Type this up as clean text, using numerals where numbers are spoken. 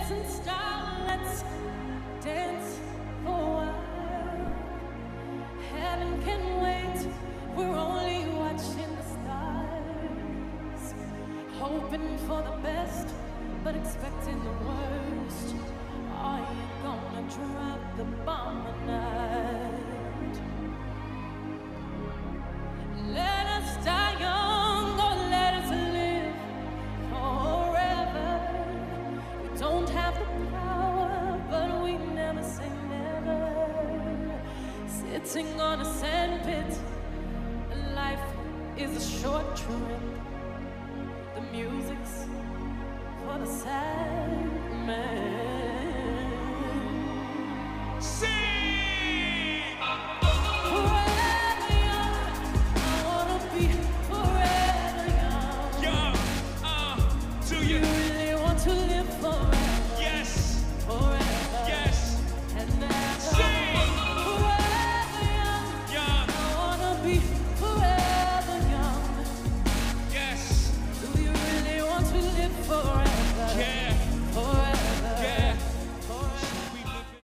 dancing star, let's dance for a while. Heaven can wait, we're only watching the stars, hoping for the best, but expecting the worst. Are you gonna drop the bomb or not? Let us die young or let us live forever. We don't have the power, but we never say never. Sitting on a sandpit, life is a short trip. The music's for the sad man. See